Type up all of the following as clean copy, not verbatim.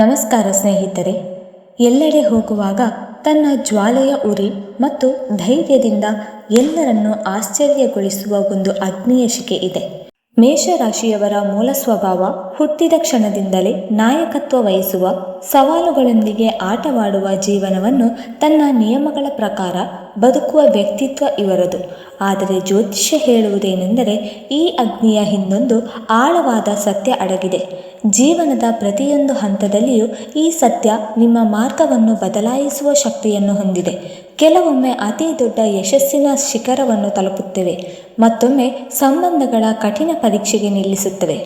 ನಮಸ್ಕಾರ ಸ್ನೇಹಿತರೆ. ಎಲ್ಲೆಡೆ ಹೋಗುವಾಗ ತನ್ನ ಜ್ವಾಲೆಯ ಉರಿ ಮತ್ತು ಧೈರ್ಯದಿಂದ ಎಲ್ಲರನ್ನೂ ಆಶ್ಚರ್ಯಗೊಳಿಸುವ ಒಂದು ಅಗ್ನಿಯ ಶಿಖೆ ಇದೆ. ಮೇಷರಾಶಿಯವರ ಮೂಲ ಸ್ವಭಾವ ಹುಟ್ಟಿದ ಕ್ಷಣದಿಂದಲೇ ನಾಯಕತ್ವ ವಹಿಸುವ, ಸವಾಲುಗಳೊಂದಿಗೆ ಆಟವಾಡುವ ಜೀವನವನ್ನು ತನ್ನ ನಿಯಮಗಳ ಪ್ರಕಾರ ಬದುಕುವ ವ್ಯಕ್ತಿತ್ವ ಇವರದು. ಆದರೆ ಜ್ಯೋತಿಷ್ಯ ಹೇಳುವುದೇನೆಂದರೆ ಈ ಅಗ್ನಿಯ ಹಿಂದೊಂದು ಆಳವಾದ ಸತ್ಯ ಅಡಗಿದೆ. ಜೀವನದ ಪ್ರತಿಯೊಂದು ಹಂತದಲ್ಲಿಯೂ ಈ ಸತ್ಯ ನಿಮ್ಮ ಮಾರ್ಗವನ್ನು ಬದಲಾಯಿಸುವ ಶಕ್ತಿಯನ್ನು ಹೊಂದಿದೆ. ಕೆಲವೊಮ್ಮೆ ಅತಿ ದೊಡ್ಡ ಯಶಸ್ಸಿನ ಶಿಖರವನ್ನು ತಲುಪುತ್ತವೆ, ಮತ್ತೊಮ್ಮೆ ಸಂಬಂಧಗಳ ಕಠಿಣ ಪರೀಕ್ಷೆಗೆ ನಿಲ್ಲಿಸುತ್ತವೆ.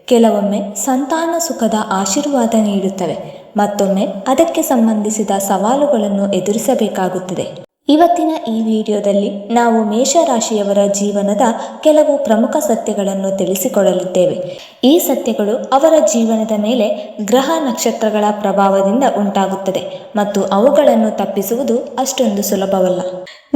ಕೆಲವೊಮ್ಮೆ ಸಂತಾನ ಸುಖದ ಆಶೀರ್ವಾದ ನೀಡುತ್ತವೆ, ಮತ್ತೊಮ್ಮೆ ಅದಕ್ಕೆ ಸಂಬಂಧಿಸಿದ ಸವಾಲುಗಳನ್ನು ಎದುರಿಸಬೇಕಾಗುತ್ತದೆ. ಇವತ್ತಿನ ಈ ವಿಡಿಯೋದಲ್ಲಿ ನಾವು ಮೇಷರಾಶಿಯವರ ಜೀವನದ ಕೆಲವು ಪ್ರಮುಖ ಸತ್ಯಗಳನ್ನು ತಿಳಿಸಿಕೊಡಲಿದ್ದೇವೆ. ಈ ಸತ್ಯಗಳು ಅವರ ಜೀವನದ ಮೇಲೆ ಗ್ರಹ ನಕ್ಷತ್ರಗಳ ಪ್ರಭಾವದಿಂದ ಉಂಟಾಗುತ್ತದೆ ಮತ್ತು ಅವುಗಳನ್ನು ತಪ್ಪಿಸುವುದು ಅಷ್ಟೊಂದು ಸುಲಭವಲ್ಲ.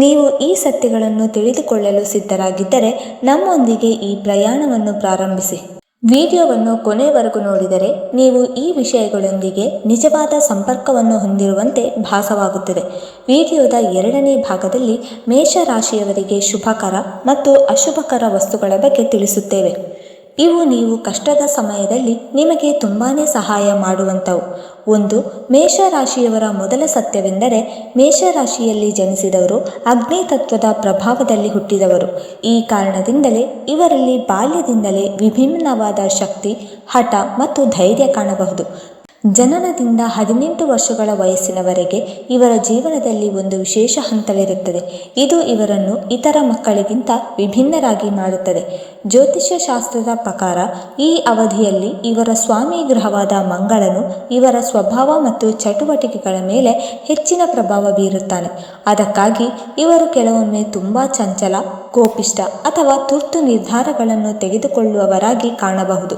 ನೀವು ಈ ಸತ್ಯಗಳನ್ನು ತಿಳಿದುಕೊಳ್ಳಲು ಸಿದ್ಧರಾಗಿದ್ದರೆ ನಮ್ಮೊಂದಿಗೆ ಈ ಪ್ರಯಾಣವನ್ನು ಪ್ರಾರಂಭಿಸಿ. ವಿಡಿಯೋವನ್ನು ಕೊನೆವರೆಗೂ ನೋಡಿದರೆ ನೀವು ಈ ವಿಷಯಗಳೊಂದಿಗೆ ನಿಜವಾದ ಸಂಪರ್ಕವನ್ನು ಹೊಂದಿರುವಂತೆ ಭಾಸವಾಗುತ್ತದೆ. ವಿಡಿಯೋದ 2ನೇ ಭಾಗದಲ್ಲಿ ಮೇಷರಾಶಿಯವರಿಗೆ ಶುಭಕರ ಮತ್ತು ಅಶುಭಕರ ವಸ್ತುಗಳ ಬಗ್ಗೆ ತಿಳಿಸುತ್ತೇವೆ. ಇವು ನೀವು ಕಷ್ಟದ ಸಮಯದಲ್ಲಿ ನಿಮಗೆ ತುಂಬಾ ಸಹಾಯ ಮಾಡುವಂಥವು. 1. ಮೇಷರಾಶಿಯವರ ಮೊದಲ ಸತ್ಯವೆಂದರೆ ಮೇಷರಾಶಿಯಲ್ಲಿ ಜನಿಸಿದವರು ಅಗ್ನಿ ತತ್ವದ ಪ್ರಭಾವದಲ್ಲಿ ಹುಟ್ಟಿದವರು. ಈ ಕಾರಣದಿಂದಲೇ ಇವರಲ್ಲಿ ಬಾಲ್ಯದಿಂದಲೇ ವಿಭಿನ್ನವಾದ ಶಕ್ತಿ, ಹಠ ಮತ್ತು ಧೈರ್ಯ ಕಾಣಬಹುದು. ಜನನದಿಂದ 18 ವರ್ಷಗಳ ವಯಸ್ಸಿನವರೆಗೆ ಇವರ ಜೀವನದಲ್ಲಿ ಒಂದು ವಿಶೇಷ ಹಂತವಿರುತ್ತದೆ. ಇದು ಇವರನ್ನು ಇತರ ಮಕ್ಕಳಿಗಿಂತ ವಿಭಿನ್ನರಾಗಿ ಮಾಡುತ್ತದೆ. ಜ್ಯೋತಿಷ್ಯ ಶಾಸ್ತ್ರದ ಪ್ರಕಾರ ಈ ಅವಧಿಯಲ್ಲಿ ಇವರ ಸ್ವಾಮಿ ಗ್ರಹವಾದ ಮಂಗಳನು ಇವರ ಸ್ವಭಾವ ಮತ್ತು ಚಟುವಟಿಕೆಗಳ ಮೇಲೆ ಹೆಚ್ಚಿನ ಪ್ರಭಾವ ಬೀರುತ್ತಾನೆ. ಅದಕ್ಕಾಗಿ ಇವರು ಕೆಲವೊಮ್ಮೆ ತುಂಬ ಚಂಚಲ, ಕೋಪಿಷ್ಠ ಅಥವಾ ತುರ್ತು ನಿರ್ಧಾರಗಳನ್ನು ತೆಗೆದುಕೊಳ್ಳುವವರಾಗಿ ಕಾಣಬಹುದು.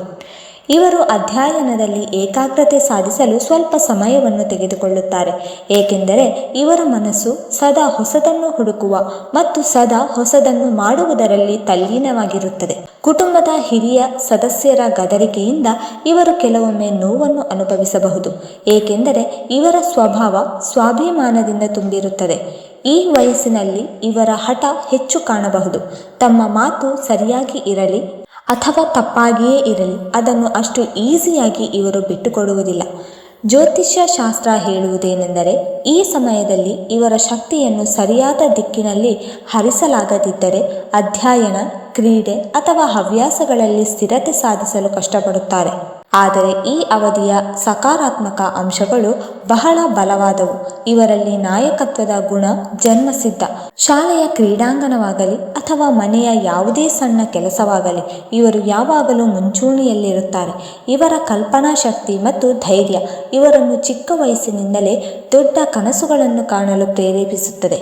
ಇವರು ಅಧ್ಯಯನದಲ್ಲಿ ಏಕಾಗ್ರತೆ ಸಾಧಿಸಲು ಸ್ವಲ್ಪ ಸಮಯವನ್ನು ತೆಗೆದುಕೊಳ್ಳುತ್ತಾರೆ, ಏಕೆಂದರೆ ಇವರ ಮನಸ್ಸು ಸದಾ ಹೊಸದನ್ನು ಹುಡುಕುವ ಮತ್ತು ಸದಾ ಹೊಸದನ್ನು ಮಾಡುವುದರಲ್ಲಿ ತಲ್ಲೀನವಾಗಿರುತ್ತದೆ. ಕುಟುಂಬದ ಹಿರಿಯ ಸದಸ್ಯರ ಗದರಿಕೆಯಿಂದ ಇವರು ಕೆಲವೊಮ್ಮೆ ನೋವನ್ನು ಅನುಭವಿಸಬಹುದು, ಏಕೆಂದರೆ ಇವರ ಸ್ವಭಾವ ಸ್ವಾಭಿಮಾನದಿಂದ ತುಂಬಿರುತ್ತದೆ. ಈ ವಯಸ್ಸಿನಲ್ಲಿ ಇವರ ಹಠ ಹೆಚ್ಚು ಕಾಣಬಹುದು. ತಮ್ಮ ಮಾತು ಸರಿಯಾಗಿ ಇರಲಿ ಅಥವಾ ತಪ್ಪಾಗಿಯೇ ಇರಲಿ, ಅದನ್ನು ಅಷ್ಟು ಈಸಿಯಾಗಿ ಇವರು ಬಿಟ್ಟುಕೊಡುವುದಿಲ್ಲ. ಜ್ಯೋತಿಷ್ಯ ಶಾಸ್ತ್ರ ಹೇಳುವುದೇನೆಂದರೆ ಈ ಸಮಯದಲ್ಲಿ ಇವರ ಶಕ್ತಿಯನ್ನು ಸರಿಯಾದ ದಿಕ್ಕಿನಲ್ಲಿ ಹರಿಸಲಾಗದಿದ್ದರೆ ಅಧ್ಯಯನ, ಕ್ರೀಡೆ ಅಥವಾ ಹವ್ಯಾಸಗಳಲ್ಲಿ ಸ್ಥಿರತೆ ಸಾಧಿಸಲು ಕಷ್ಟಪಡುತ್ತಾರೆ. ಆದರೆ ಈ ಅವಧಿಯ ಸಕಾರಾತ್ಮಕ ಅಂಶಗಳು ಬಹಳ ಬಲವಾದವು. ಇವರಲ್ಲಿ ನಾಯಕತ್ವದ ಗುಣ ಜನ್ಮಸಿದ್ಧ. ಶಾಲೆಯ ಕ್ರೀಡಾಂಗಣವಾಗಲಿ ಅಥವಾ ಮನೆಯ ಯಾವುದೇ ಸಣ್ಣ ಕೆಲಸವಾಗಲಿ ಇವರು ಯಾವಾಗಲೂ ಮುಂಚೂಣಿಯಲ್ಲಿರುತ್ತಾರೆ. ಇವರ ಕಲ್ಪನಾ ಶಕ್ತಿ ಮತ್ತು ಧೈರ್ಯ ಇವರನ್ನು ಚಿಕ್ಕ ವಯಸ್ಸಿನಿಂದಲೇ ದೊಡ್ಡ ಕನಸುಗಳನ್ನು ಕಾಣಲು ಪ್ರೇರೇಪಿಸುತ್ತದೆ.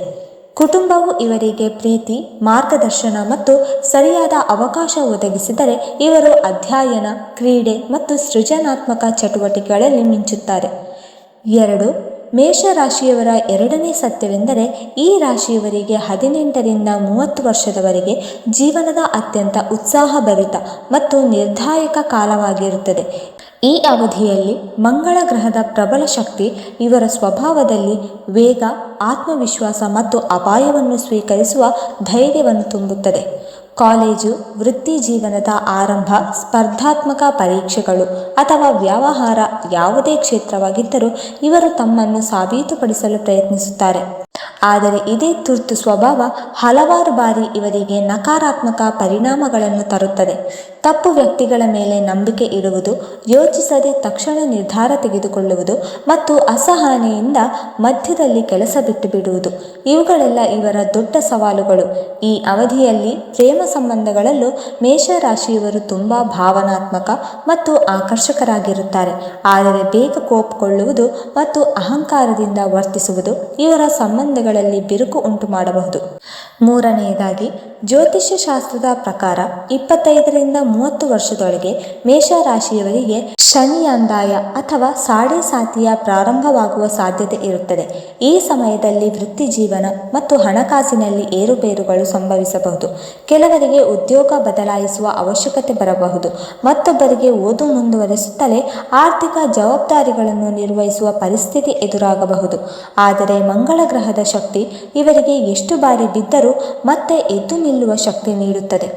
ಕುಟುಂಬವು ಇವರಿಗೆ ಪ್ರೀತಿ, ಮಾರ್ಗದರ್ಶನ ಮತ್ತು ಸರಿಯಾದ ಅವಕಾಶ ಒದಗಿಸಿದರೆ ಇವರು ಅಧ್ಯಯನ, ಕ್ರೀಡೆ ಮತ್ತು ಸೃಜನಾತ್ಮಕ ಚಟುವಟಿಕೆಗಳಲ್ಲಿ ಮಿಂಚುತ್ತಾರೆ. 2. ಮೇಷರಾಶಿಯವರ 2ನೇ ಸತ್ಯವೆಂದರೆ ಈ ರಾಶಿಯವರಿಗೆ 18ರಿಂದ 30 ವರ್ಷದವರೆಗೆ ಜೀವನದ ಅತ್ಯಂತ ಉತ್ಸಾಹಭರಿತ ಮತ್ತು ನಿರ್ಣಾಯಕ ಕಾಲವಾಗಿರುತ್ತದೆ. ಈ ಅವಧಿಯಲ್ಲಿ ಮಂಗಳ ಗ್ರಹದ ಪ್ರಬಲ ಶಕ್ತಿ ಇವರ ಸ್ವಭಾವದಲ್ಲಿ ವೇಗ, ಆತ್ಮವಿಶ್ವಾಸ ಮತ್ತು ಅಪಾಯವನ್ನು ಸ್ವೀಕರಿಸುವ ಧೈರ್ಯವನ್ನು ತುಂಬುತ್ತದೆ. ಕಾಲೇಜು, ವೃತ್ತಿ ಜೀವನದ ಆರಂಭ, ಸ್ಪರ್ಧಾತ್ಮಕ ಪರೀಕ್ಷೆಗಳು ಅಥವಾ ವ್ಯವಹಾರ ಯಾವುದೇ ಕ್ಷೇತ್ರವಾಗಿದ್ದರೂ ಇವರು ತಮ್ಮನ್ನು ಸಾಬೀತುಪಡಿಸಲು ಪ್ರಯತ್ನಿಸುತ್ತಾರೆ. ಆದರೆ ಇದೇ ತುರ್ತು ಸ್ವಭಾವ ಹಲವಾರು ಬಾರಿ ಇವರಿಗೆ ನಕಾರಾತ್ಮಕ ಪರಿಣಾಮಗಳನ್ನು ತರುತ್ತದೆ. ತಪ್ಪು ವ್ಯಕ್ತಿಗಳ ಮೇಲೆ ನಂಬಿಕೆ ಇಡುವುದು, ಯೋಚಿಸದೆ ತಕ್ಷಣ ನಿರ್ಧಾರ ತೆಗೆದುಕೊಳ್ಳುವುದು ಮತ್ತು ಅಸಹನೆಯಿಂದ ಮಧ್ಯದಲ್ಲಿ ಕೆಲಸ ಬಿಟ್ಟು ಬಿಡುವುದು ಇವುಗಳೆಲ್ಲ ಇವರ ದೊಡ್ಡ ಸವಾಲುಗಳು. ಈ ಅವಧಿಯಲ್ಲಿ ಪ್ರೇಮ ಸಂಬಂಧಗಳಲ್ಲೂ ಮೇಷರಾಶಿಯವರು ತುಂಬ ಭಾವನಾತ್ಮಕ ಮತ್ತು ಆಕರ್ಷಕರಾಗಿರುತ್ತಾರೆ. ಆದರೆ ಬೇಗ ಕೋಪಗೊಳ್ಳುವುದು ಮತ್ತು ಅಹಂಕಾರದಿಂದ ವರ್ತಿಸುವುದು ಇವರ ಸಂಬಂಧಗಳ ಸಂಬಂಧಗಳಲ್ಲಿ ಬಿರುಕು ಉಂಟು ಮಾಡಬಹುದು. ಮೂರನೆಯದಾಗಿ, ಜ್ಯೋತಿಷ್ಯ ಶಾಸ್ತ್ರದ ಪ್ರಕಾರ 25ರಿಂದ 30 ವರ್ಷದೊಳಗೆ ಮೇಷರಾಶಿಯವರಿಗೆ ಶನಿಯಾಂದಾಯ ಅಥವಾ ಸಾಡೆ ಸಾತಿಯ ಪ್ರಾರಂಭವಾಗುವ ಸಾಧ್ಯತೆ ಇರುತ್ತದೆ. ಈ ಸಮಯದಲ್ಲಿ ವೃತ್ತಿ ಜೀವನ ಮತ್ತು ಹಣಕಾಸಿನಲ್ಲಿ ಏರುಪೇರುಗಳು ಸಂಭವಿಸಬಹುದು. ಕೆಲವರಿಗೆ ಉದ್ಯೋಗ ಬದಲಾಯಿಸುವ ಅವಶ್ಯಕತೆ ಬರಬಹುದು. ಮತ್ತೊಬ್ಬರಿಗೆ ಓದು ಮುಂದುವರಿಸುತ್ತಲೇ ಆರ್ಥಿಕ ಜವಾಬ್ದಾರಿಗಳನ್ನು ನಿರ್ವಹಿಸುವ ಪರಿಸ್ಥಿತಿ ಎದುರಾಗಬಹುದು. ಆದರೆ ಮಂಗಳ ಗ್ರಹದ ಶಕ್ತಿ ಇವರಿಗೆ ಎಷ್ಟು ಬಾರಿ ಬಿದ್ದರೂ ಮತ್ತೆ ಎದ್ದು ನಿಲ್ಲುವ ಶಕ್ತಿ ನೀಡುತ್ತದೆ.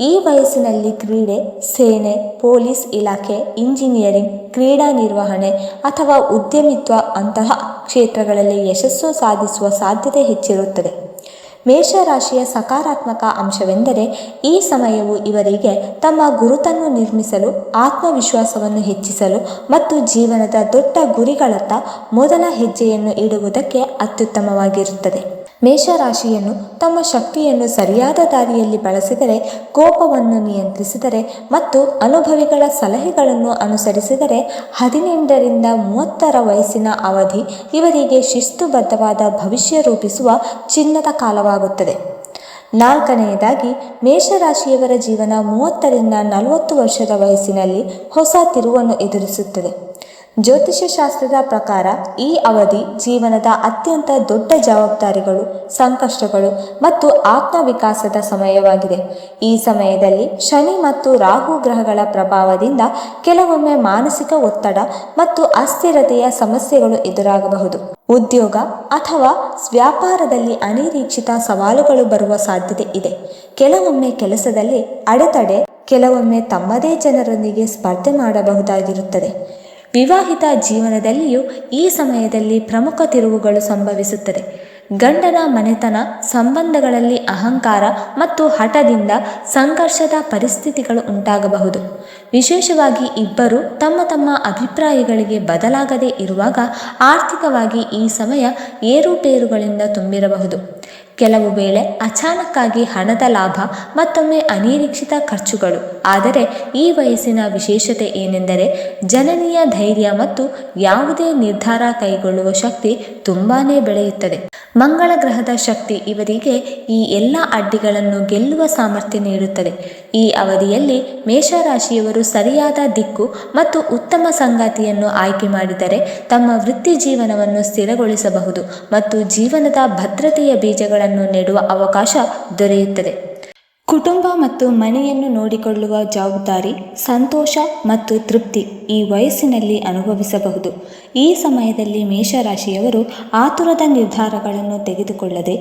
ಈ ವಯಸ್ಸಿನಲ್ಲಿ ಕ್ರೀಡೆ, ಸೇನೆ, ಪೊಲೀಸ್ ಇಲಾಖೆ, ಇಂಜಿನಿಯರಿಂಗ್, ಕ್ರೀಡಾ ನಿರ್ವಹಣೆ ಅಥವಾ ಉದ್ಯಮಿತ್ವ ಅಂತಹ ಕ್ಷೇತ್ರಗಳಲ್ಲಿ ಯಶಸ್ಸು ಸಾಧಿಸುವ ಸಾಧ್ಯತೆ ಹೆಚ್ಚಿರುತ್ತದೆ. ಮೇಷರಾಶಿಯ ಸಕಾರಾತ್ಮಕ ಅಂಶವೆಂದರೆ ಈ ಸಮಯವು ಇವರಿಗೆ ತಮ್ಮ ಗುರುತನ್ನು ನಿರ್ಮಿಸಲು, ಆತ್ಮವಿಶ್ವಾಸವನ್ನು ಹೆಚ್ಚಿಸಲು ಮತ್ತು ಜೀವನದ ದೊಡ್ಡ ಗುರಿಗಳತ್ತ ಮೊದಲ ಹೆಜ್ಜೆಯನ್ನು ಇಡುವುದಕ್ಕೆ ಅತ್ಯುತ್ತಮವಾಗಿರುತ್ತದೆ. ಮೇಷರಾಶಿಯನ್ನು ತಮ್ಮ ಶಕ್ತಿಯನ್ನು ಸರಿಯಾದ ದಾರಿಯಲ್ಲಿ ಬಳಸಿದರೆ, ಕೋಪವನ್ನು ನಿಯಂತ್ರಿಸಿದರೆ ಮತ್ತು ಅನುಭವಿಗಳ ಸಲಹೆಗಳನ್ನು ಅನುಸರಿಸಿದರೆ 18ರಿಂದ 30ರ ವಯಸ್ಸಿನ ಅವಧಿ ಇವರಿಗೆ ಶಿಸ್ತುಬದ್ಧವಾದ ಭವಿಷ್ಯ ರೂಪಿಸುವ ಚಿನ್ನದ ಕಾಲವಾಗುತ್ತದೆ. ನಾಲ್ಕನೆಯದಾಗಿ, ಮೇಷರಾಶಿಯವರ ಜೀವನ 30ರಿಂದ 40 ವರ್ಷದ ವಯಸ್ಸಿನಲ್ಲಿ ಹೊಸ ತಿರುವನ್ನು ಎದುರಿಸುತ್ತದೆ. ಜ್ಯೋತಿಷ್ಯ ಶಾಸ್ತ್ರದ ಪ್ರಕಾರ ಈ ಅವಧಿ ಜೀವನದ ಅತ್ಯಂತ ದೊಡ್ಡ ಜವಾಬ್ದಾರಿಗಳು, ಸಂಕಷ್ಟಗಳು ಮತ್ತು ಆತ್ಮವಿಕಾಸದ ಸಮಯವಾಗಿದೆ. ಈ ಸಮಯದಲ್ಲಿ ಶನಿ ಮತ್ತು ರಾಹು ಗ್ರಹಗಳ ಪ್ರಭಾವದಿಂದ ಕೆಲವೊಮ್ಮೆ ಮಾನಸಿಕ ಒತ್ತಡ ಮತ್ತು ಅಸ್ಥಿರತೆಯ ಸಮಸ್ಯೆಗಳು ಎದುರಾಗಬಹುದು. ಉದ್ಯೋಗ ಅಥವಾ ವ್ಯಾಪಾರದಲ್ಲಿ ಅನಿರೀಕ್ಷಿತ ಸವಾಲುಗಳು ಬರುವ ಸಾಧ್ಯತೆ ಇದೆ. ಕೆಲವೊಮ್ಮೆ ಕೆಲಸದಲ್ಲಿ ಅಡೆತಡೆ, ಕೆಲವೊಮ್ಮೆ ತಮ್ಮದೇ ಜನರೊಂದಿಗೆ ಸ್ಪರ್ಧೆ ಮಾಡಬಹುದಾಗಿರುತ್ತದೆ. ವಿವಾಹಿತ ಜೀವನದಲ್ಲಿಯೂ ಈ ಸಮಯದಲ್ಲಿ ಪ್ರಮುಖ ತಿರುವುಗಳು ಸಂಭವಿಸುತ್ತದೆ. ಗಂಡನ ಮನೆತನ ಸಂಬಂಧಗಳಲ್ಲಿ ಅಹಂಕಾರ ಮತ್ತು ಹಠದಿಂದ ಸಂಘರ್ಷದ ಪರಿಸ್ಥಿತಿಗಳು ಉಂಟಾಗಬಹುದು. ವಿಶೇಷವಾಗಿ ಇಬ್ಬರು ತಮ್ಮ ತಮ್ಮ ಅಭಿಪ್ರಾಯಗಳಿಗೆ ಬದಲಾಗದೇ ಇರುವಾಗ ಆರ್ಥಿಕವಾಗಿ ಈ ಸಮಯ ಏರುಪೇರುಗಳಿಂದ ತುಂಬಿರಬಹುದು. ಕೆಲವು ವೇಳೆ ಅಚಾನಕ್ಕಾಗಿ ಹಣದ ಲಾಭ, ಮತ್ತೊಮ್ಮೆ ಅನಿರೀಕ್ಷಿತ ಖರ್ಚುಗಳು. ಆದರೆ ಈ ವಯಸ್ಸಿನ ವಿಶೇಷತೆ ಏನೆಂದರೆ ಜನನೀಯ ಧೈರ್ಯ ಮತ್ತು ಯಾವುದೇ ನಿರ್ಧಾರ ಕೈಗೊಳ್ಳುವ ಶಕ್ತಿ ತುಂಬಾನೇ ಬೆಳೆಯುತ್ತದೆ. ಮಂಗಳ ಗ್ರಹದ ಶಕ್ತಿ ಇವರಿಗೆ ಈ ಎಲ್ಲ ಅಡ್ಡಿಗಳನ್ನು ಗೆಲ್ಲುವ ಸಾಮರ್ಥ್ಯ ನೀಡುತ್ತದೆ. ಈ ಅವಧಿಯಲ್ಲಿ ಮೇಷರಾಶಿಯವರು ಸರಿಯಾದ ದಿಕ್ಕು ಮತ್ತು ಉತ್ತಮ ಸಂಗಾತಿಯನ್ನು ಆಯ್ಕೆ ಮಾಡಿದರೆ ತಮ್ಮ ವೃತ್ತಿ ಜೀವನವನ್ನು ಸ್ಥಿರಗೊಳಿಸಬಹುದು ಮತ್ತು ಜೀವನದ ಭದ್ರತೆಯ ಬೀಜಗಳನ್ನು ನೆಡುವ ಅವಕಾಶ ದೊರೆಯುತ್ತದೆ. ಕುಟುಂಬ ಮತ್ತು ಮನೆಯನ್ನು ನೋಡಿಕೊಳ್ಳುವ ಜವಾಬ್ದಾರಿ, ಸಂತೋಷ ಮತ್ತು ತೃಪ್ತಿ ಈ ವಯಸ್ಸಿನಲ್ಲಿ ಅನುಭವಿಸಬಹುದು. ಈ ಸಮಯದಲ್ಲಿ ಮೇಷರಾಶಿಯವರು ಆತುರದ ನಿರ್ಧಾರಗಳನ್ನು ತೆಗೆದುಕೊಳ್ಳದೆ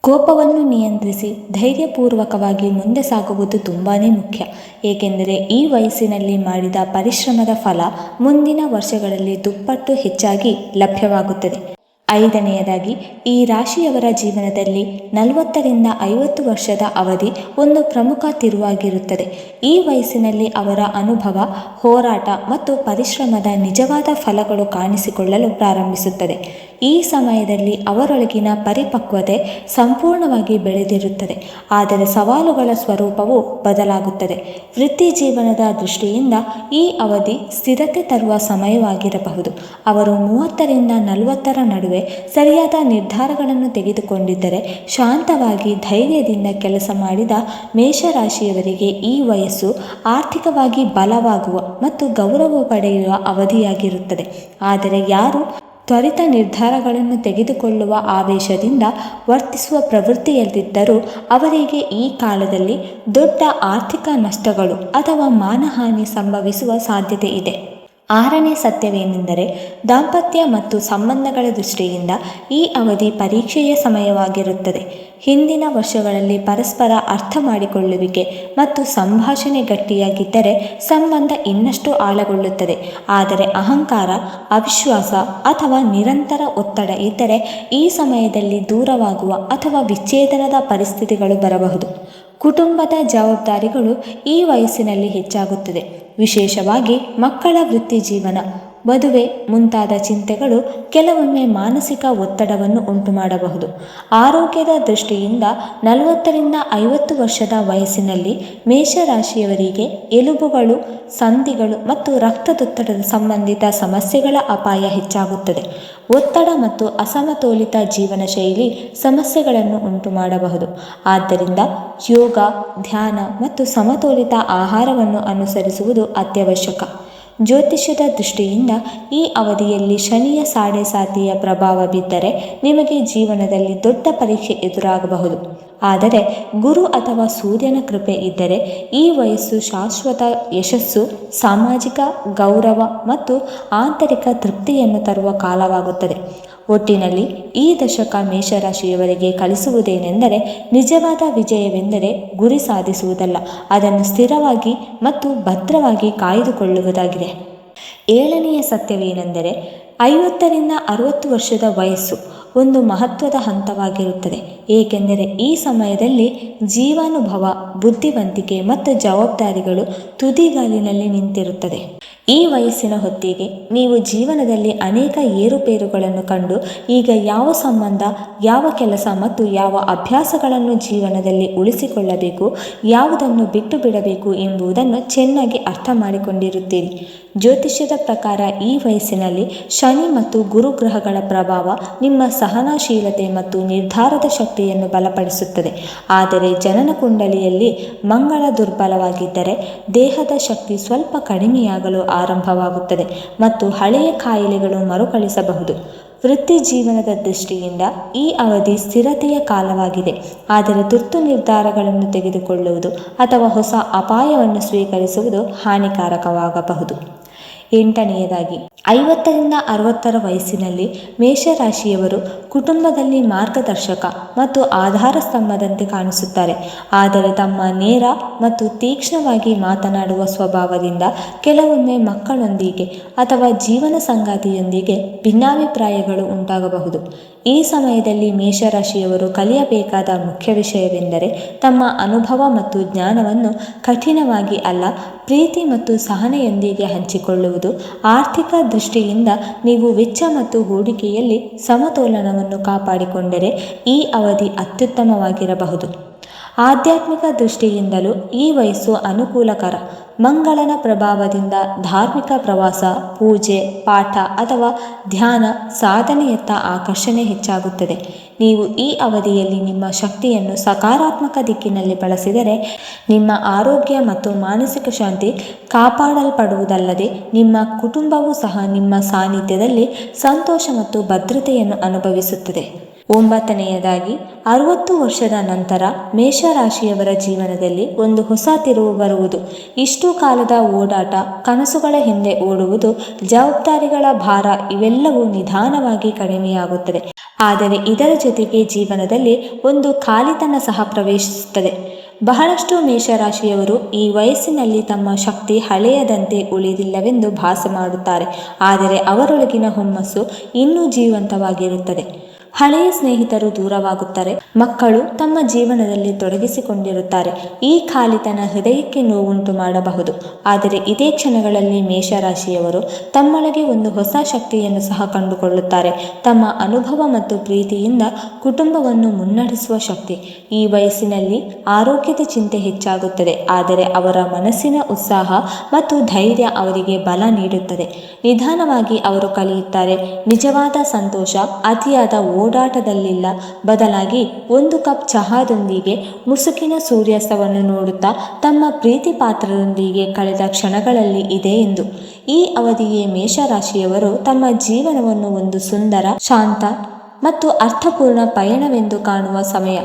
ಕೋಪವನ್ನು ನಿಯಂತ್ರಿಸಿ ಧೈರ್ಯಪೂರ್ವಕವಾಗಿ ಮುಂದೆ ಸಾಗುವುದು ತುಂಬಾನೇ ಮುಖ್ಯ. ಏಕೆಂದರೆ ಈ ವಯಸ್ಸಿನಲ್ಲಿ ಮಾಡಿದ ಪರಿಶ್ರಮದ ಫಲ ಮುಂದಿನ ವರ್ಷಗಳಲ್ಲಿ ದುಪ್ಪಟ್ಟು ಹೆಚ್ಚಾಗಿ ಲಭ್ಯವಾಗುತ್ತದೆ. ಐದನೆಯದಾಗಿ, ಈ ರಾಶಿಯವರ ಜೀವನದಲ್ಲಿ 40ರಿಂದ 50 ವರ್ಷದ ಅವಧಿ ಒಂದು ಪ್ರಮುಖ ತಿರುವಾಗಿರುತ್ತದೆ. ಈ ವಯಸ್ಸಿನಲ್ಲಿ ಅವರ ಅನುಭವ, ಹೋರಾಟ ಮತ್ತು ಪರಿಶ್ರಮದ ನಿಜವಾದ ಫಲಗಳು ಕಾಣಿಸಿಕೊಳ್ಳಲು ಪ್ರಾರಂಭಿಸುತ್ತದೆ. ಈ ಸಮಯದಲ್ಲಿ ಅವರೊಳಗಿನ ಪರಿಪಕ್ವತೆ ಸಂಪೂರ್ಣವಾಗಿ ಬೆಳೆದಿರುತ್ತದೆ. ಆದರೆ ಸವಾಲುಗಳ ಸ್ವರೂಪವು ಬದಲಾಗುತ್ತದೆ. ವೃತ್ತಿ ಜೀವನದ ದೃಷ್ಟಿಯಿಂದ ಈ ಅವಧಿ ಸ್ಥಿರತೆ ತರುವ ಸಮಯವಾಗಿರಬಹುದು. ಅವರು 30ರಿಂದ 40ರ ನಡುವೆ ಸರಿಯಾದ ನಿರ್ಧಾರಗಳನ್ನು ತೆಗೆದುಕೊಂಡಿದ್ದರೆ, ಶಾಂತವಾಗಿ ಧೈರ್ಯದಿಂದ ಕೆಲಸ ಮಾಡಿದ ಮೇಷರಾಶಿಯವರಿಗೆ ಈ ವಯಸ್ಸು ಆರ್ಥಿಕವಾಗಿ ಬಲವಾಗುವ ಮತ್ತು ಗೌರವ ಪಡೆಯುವ ಅವಧಿಯಾಗಿರುತ್ತದೆ. ಆದರೆ ಯಾರು ತ್ವರಿತ ನಿರ್ಧಾರಗಳನ್ನು ತೆಗೆದುಕೊಳ್ಳುವ ಆವೇಶದಿಂದ ವರ್ತಿಸುವ ಪ್ರವೃತ್ತಿಯಲ್ಲಿದ್ದರೂ ಅವರಿಗೆ ಈ ಕಾಲದಲ್ಲಿ ದೊಡ್ಡ ಆರ್ಥಿಕ ನಷ್ಟಗಳು ಅಥವಾ ಮಾನಹಾನಿ ಸಂಭವಿಸುವ ಸಾಧ್ಯತೆ ಇದೆ. ಆರನೇ ಸತ್ಯವೇನೆಂದರೆ, ದಾಂಪತ್ಯ ಮತ್ತು ಸಂಬಂಧಗಳ ದೃಷ್ಟಿಯಿಂದ ಈ ಅವಧಿ ಪರೀಕ್ಷೆಯ ಸಮಯವಾಗಿರುತ್ತದೆ. ಹಿಂದಿನ ವರ್ಷಗಳಲ್ಲಿ ಪರಸ್ಪರ ಅರ್ಥ ಮಾಡಿಕೊಳ್ಳುವಿಕೆ ಮತ್ತು ಸಂಭಾಷಣೆ ಗಟ್ಟಿಯಾಗಿದ್ದರೆ ಸಂಬಂಧ ಇನ್ನಷ್ಟು ಆಳಗೊಳ್ಳುತ್ತದೆ. ಆದರೆ ಅಹಂಕಾರ, ಅವಿಶ್ವಾಸ ಅಥವಾ ನಿರಂತರ ಒತ್ತಡ ಇದ್ದರೆ ಈ ಸಮಯದಲ್ಲಿ ದೂರವಾಗುವ ಅಥವಾ ವಿಚ್ಛೇದನದ ಪರಿಸ್ಥಿತಿಗಳು ಬರಬಹುದು. ಕುಟುಂಬದ ಜವಾಬ್ದಾರಿಗಳು ಈ ವಯಸ್ಸಿನಲ್ಲಿ ಹೆಚ್ಚಾಗುತ್ತದೆ. ವಿಶೇಷವಾಗಿ ಮಕ್ಕಳ ವೃತ್ತಿ ಜೀವನ, ಮದುವೆ ಮುಂತಾದ ಚಿಂತೆಗಳು ಕೆಲವೊಮ್ಮೆ ಮಾನಸಿಕ ಒತ್ತಡವನ್ನು ಉಂಟುಮಾಡಬಹುದು. ಆರೋಗ್ಯದ ದೃಷ್ಟಿಯಿಂದ 40ರಿಂದ 50 ವರ್ಷದ ವಯಸ್ಸಿನಲ್ಲಿ ಮೇಷರಾಶಿಯವರಿಗೆ ಎಲುಬುಗಳು, ಸಂಧಿಗಳು ಮತ್ತು ರಕ್ತದೊತ್ತಡದ ಸಂಬಂಧಿತ ಸಮಸ್ಯೆಗಳ ಅಪಾಯ ಹೆಚ್ಚಾಗುತ್ತದೆ. ಒತ್ತಡ ಮತ್ತು ಅಸಮತೋಲಿತ ಜೀವನ ಶೈಲಿ ಸಮಸ್ಯೆಗಳನ್ನು ಉಂಟು ಮಾಡಬಹುದು. ಆದ್ದರಿಂದ ಯೋಗ, ಧ್ಯಾನ ಮತ್ತು ಸಮತೋಲಿತ ಆಹಾರವನ್ನು ಅನುಸರಿಸುವುದು ಅತ್ಯವಶ್ಯಕ. ಜ್ಯೋತಿಷ್ಯದ ದೃಷ್ಟಿಯಿಂದ ಈ ಅವಧಿಯಲ್ಲಿ ಶನಿಯ ಸಾಡೆಸಾತಿಯ ಪ್ರಭಾವ ಬಿದ್ದರೆ ನಿಮಗೆ ಜೀವನದಲ್ಲಿ ದೊಡ್ಡ ಪರೀಕ್ಷೆ ಎದುರಾಗಬಹುದು. ಆದರೆ ಗುರು ಅಥವಾ ಸೂರ್ಯನ ಕೃಪೆ ಇದ್ದರೆ ಈ ವಯಸ್ಸು ಶಾಶ್ವತ ಯಶಸ್ಸು, ಸಾಮಾಜಿಕ ಗೌರವ ಮತ್ತು ಆಂತರಿಕ ತೃಪ್ತಿಯನ್ನು ತರುವ ಕಾಲವಾಗುತ್ತದೆ. ಒಟ್ಟಿನಲ್ಲಿ ಈ ದಶಕ ಮೇಷರಾಶಿಯವರಿಗೆ ಕಲಿಸುವುದೇನೆಂದರೆ, ನಿಜವಾದ ವಿಜಯವೆಂದರೆ ಗುರಿ ಸಾಧಿಸುವುದಲ್ಲ, ಅದನ್ನು ಸ್ಥಿರವಾಗಿ ಮತ್ತು ಭದ್ರವಾಗಿ ಕಾಯ್ದುಕೊಳ್ಳುವುದಾಗಿದೆ. ಏಳನೆಯ ಸತ್ಯವೇನೆಂದರೆ, 50ರಿಂದ 60 ವರ್ಷದ ವಯಸ್ಸು ಒಂದು ಮಹತ್ವದ ಹಂತವಾಗಿರುತ್ತದೆ. ಏಕೆಂದರೆ ಈ ಸಮಯದಲ್ಲಿ ಜೀವಾನುಭವ, ಬುದ್ಧಿವಂತಿಕೆ ಮತ್ತು ಜವಾಬ್ದಾರಿಗಳು ತುದಿಗಾಲಿನಲ್ಲಿ ನಿಂತಿರುತ್ತದೆ. ಈ ವಯಸ್ಸಿನ ಹೊತ್ತಿಗೆ ನೀವು ಜೀವನದಲ್ಲಿ ಅನೇಕ ಏರುಪೇರುಗಳನ್ನು ಕಂಡು ಈಗ ಯಾವ ಸಂಬಂಧ, ಯಾವ ಕೆಲಸ ಮತ್ತು ಯಾವ ಅಭ್ಯಾಸಗಳನ್ನು ಜೀವನದಲ್ಲಿ ಉಳಿಸಿಕೊಳ್ಳಬೇಕು, ಯಾವುದನ್ನು ಬಿಟ್ಟು ಬಿಡಬೇಕು ಎಂಬುದನ್ನು ಚೆನ್ನಾಗಿ ಅರ್ಥ ಮಾಡಿಕೊಂಡಿರುತ್ತೀರಿ. ಜ್ಯೋತಿಷ್ಯದ ಪ್ರಕಾರ ಈ ವಯಸ್ಸಿನಲ್ಲಿ ಶನಿ ಮತ್ತು ಗುರುಗ್ರಹಗಳ ಪ್ರಭಾವ ನಿಮ್ಮ ಸಹನಶೀಲತೆ ಮತ್ತು ನಿರ್ಧಾರದ ಶಕ್ತಿಯನ್ನು ಬಲಪಡಿಸುತ್ತದೆ. ಆದರೆ ಜನನ ಕುಂಡಲಿಯಲ್ಲಿ ಮಂಗಳ ದುರ್ಬಲವಾಗಿದ್ದರೆ ದೇಹದ ಶಕ್ತಿ ಸ್ವಲ್ಪ ಕಡಿಮೆಯಾಗಲು ಆರಂಭವಾಗುತ್ತದೆ ಮತ್ತು ಹಳೆಯ ಕಾಯಿಲೆಗಳು ಮರುಕಳಿಸಬಹುದು. ವೃತ್ತಿ ಜೀವನದ ದೃಷ್ಟಿಯಿಂದ ಈ ಅವಧಿ ಸ್ಥಿರತೆಯ ಕಾಲವಾಗಿದೆ. ಆದರೆ ತುರ್ತು ನಿರ್ಧಾರಗಳನ್ನು ತೆಗೆದುಕೊಳ್ಳುವುದು ಅಥವಾ ಹೊಸ ಅಪಾಯವನ್ನು ಸ್ವೀಕರಿಸುವುದು ಹಾನಿಕಾರಕವಾಗಬಹುದು. 8ನೇದಾಗಿ, 50ರಿಂದ 60 ವಯಸ್ಸಿನಲ್ಲಿ ಮೇಷರಾಶಿಯವರು ಕುಟುಂಬದಲ್ಲಿ ಮಾರ್ಗದರ್ಶಕ ಮತ್ತು ಆಧಾರ ಸ್ತಂಭದಂತೆ ಕಾಣಿಸುತ್ತಾರೆ. ಆದರೆ ತಮ್ಮ ನೇರ ಮತ್ತು ತೀಕ್ಷ್ಣವಾಗಿ ಮಾತನಾಡುವ ಸ್ವಭಾವದಿಂದ ಕೆಲವೊಮ್ಮೆ ಮಕ್ಕಳೊಂದಿಗೆ ಅಥವಾ ಜೀವನ ಸಂಗಾತಿಯೊಂದಿಗೆ ಭಿನ್ನಾಭಿಪ್ರಾಯಗಳು ಉಂಟಾಗಬಹುದು. ಈ ಸಮಯದಲ್ಲಿ ಮೇಷರಾಶಿಯವರು ಕಲಿಯಬೇಕಾದ ಮುಖ್ಯ ವಿಷಯವೆಂದರೆ ತಮ್ಮ ಅನುಭವ ಮತ್ತು ಜ್ಞಾನವನ್ನು ಕಠಿಣವಾಗಿ ಅಲ್ಲ, ಪ್ರೀತಿ ಮತ್ತು ಸಹನೆಯೊಂದಿಗೆ ಹಂಚಿಕೊಳ್ಳುವುದು. ಆರ್ಥಿಕ ದೃಷ್ಟಿಯಿಂದ ನೀವು ವೆಚ್ಚ ಮತ್ತು ಹೂಡಿಕೆಯಲ್ಲಿ ಸಮತೋಲನವನ್ನು ಕಾಪಾಡಿಕೊಂಡರೆ ಈ ಅವಧಿ ಅತ್ಯುತ್ತಮವಾಗಿರಬಹುದು. ಆಧ್ಯಾತ್ಮಿಕ ದೃಷ್ಟಿಯಿಂದಲೂ ಈ ವಯಸ್ಸು ಅನುಕೂಲಕರ. ಮಂಗಳನ ಪ್ರಭಾವದಿಂದ ಧಾರ್ಮಿಕ ಪ್ರವಾಸ, ಪೂಜೆ, ಪಾಠ ಅಥವಾ ಧ್ಯಾನ ಸಾಧನೆಯತ್ತ ಆಕರ್ಷಣೆ ಹೆಚ್ಚಾಗುತ್ತದೆ. ನೀವು ಈ ಅವಧಿಯಲ್ಲಿ ನಿಮ್ಮ ಶಕ್ತಿಯನ್ನು ಸಕಾರಾತ್ಮಕ ದಿಕ್ಕಿನಲ್ಲಿ ಬಳಸಿದರೆ ನಿಮ್ಮ ಆರೋಗ್ಯ ಮತ್ತು ಮಾನಸಿಕ ಶಾಂತಿ ಕಾಪಾಡಲ್ಪಡುವುದಲ್ಲದೆ ನಿಮ್ಮ ಕುಟುಂಬವೂ ಸಹ ನಿಮ್ಮ ಸಾನ್ನಿಧ್ಯದಲ್ಲಿ ಸಂತೋಷ ಮತ್ತು ಭದ್ರತೆಯನ್ನು ಅನುಭವಿಸುತ್ತದೆ. 9ನೇದಾಗಿ, 60 ವರ್ಷದ ನಂತರ ಮೇಷರಾಶಿಯವರ ಜೀವನದಲ್ಲಿ ಒಂದು ಹೊಸ ತಿರುವು ಬರುವುದು. ಇಷ್ಟು ಕಾಲದ ಓಡಾಟ, ಕನಸುಗಳ ಹಿಂದೆ ಓಡುವುದು, ಜವಾಬ್ದಾರಿಗಳ ಭಾರ ಇವೆಲ್ಲವೂ ನಿಧಾನವಾಗಿ ಕಡಿಮೆಯಾಗುತ್ತದೆ. ಆದರೆ ಇದರ ಜೊತೆಗೆ ಜೀವನದಲ್ಲಿ ಒಂದು ಖಾಲಿತನ ಸಹ ಪ್ರವೇಶಿಸುತ್ತದೆ. ಬಹಳಷ್ಟು ಮೇಷರಾಶಿಯವರು ಈ ವಯಸ್ಸಿನಲ್ಲಿ ತಮ್ಮ ಶಕ್ತಿ ಹಳೆಯದಂತೆ ಉಳಿದಿಲ್ಲವೆಂದು ಭಾಸ ಮಾಡುತ್ತಾರೆ. ಆದರೆ ಅವರೊಳಗಿನ ಹುಮ್ಮಸ್ಸು ಇನ್ನೂ ಜೀವಂತವಾಗಿರುತ್ತದೆ. ಹಳೆಯ ಸ್ನೇಹಿತರು ದೂರವಾಗುತ್ತಾರೆ, ಮಕ್ಕಳು ತಮ್ಮ ಜೀವನದಲ್ಲಿ ತೊಡಗಿಸಿಕೊಂಡಿರುತ್ತಾರೆ. ಈ ಖಾಲಿತನ ಹೃದಯಕ್ಕೆ ನೋವುಂಟು ಮಾಡಬಹುದು. ಆದರೆ ಇದೇ ಕ್ಷಣಗಳಲ್ಲಿ ಮೇಷರಾಶಿಯವರು ತಮ್ಮೊಳಗೆ ಒಂದು ಹೊಸ ಶಕ್ತಿಯನ್ನು ಸಹ ಕಂಡುಕೊಳ್ಳುತ್ತಾರೆ, ತಮ್ಮ ಅನುಭವ ಮತ್ತು ಪ್ರೀತಿಯಿಂದ ಕುಟುಂಬವನ್ನು ಮುನ್ನಡೆಸುವ ಶಕ್ತಿ. ಈ ವಯಸ್ಸಿನಲ್ಲಿ ಆರೋಗ್ಯದ ಚಿಂತೆ ಹೆಚ್ಚಾಗುತ್ತದೆ, ಆದರೆ ಅವರ ಮನಸ್ಸಿನ ಉತ್ಸಾಹ ಮತ್ತು ಧೈರ್ಯ ಅವರಿಗೆ ಬಲ ನೀಡುತ್ತದೆ. ನಿಧಾನವಾಗಿ ಅವರು ಕಲಿಯುತ್ತಾರೆ, ನಿಜವಾದ ಸಂತೋಷ ಅತಿಯಾದ ಓಡಾಟದಲ್ಲಿಲ್ಲ, ಬದಲಾಗಿ ಒಂದು ಕಪ್ ಚಹಾದೊಂದಿಗೆ ಮುಸುಕಿನ ಸೂರ್ಯಾಸ್ತವನ್ನು ನೋಡುತ್ತಾ ತಮ್ಮ ಪ್ರೀತಿ ಪಾತ್ರರೊಂದಿಗೆ ಕಳೆದ ಕ್ಷಣಗಳಲ್ಲಿ ಇದೆ ಎಂದು. ಈ ಅವಧಿಯೇ ಮೇಷರಾಶಿಯವರು ತಮ್ಮ ಜೀವನವನ್ನು ಒಂದು ಸುಂದರ, ಶಾಂತ ಮತ್ತು ಅರ್ಥಪೂರ್ಣ ಪಯಣವೆಂದು ಕಾಣುವ ಸಮಯ.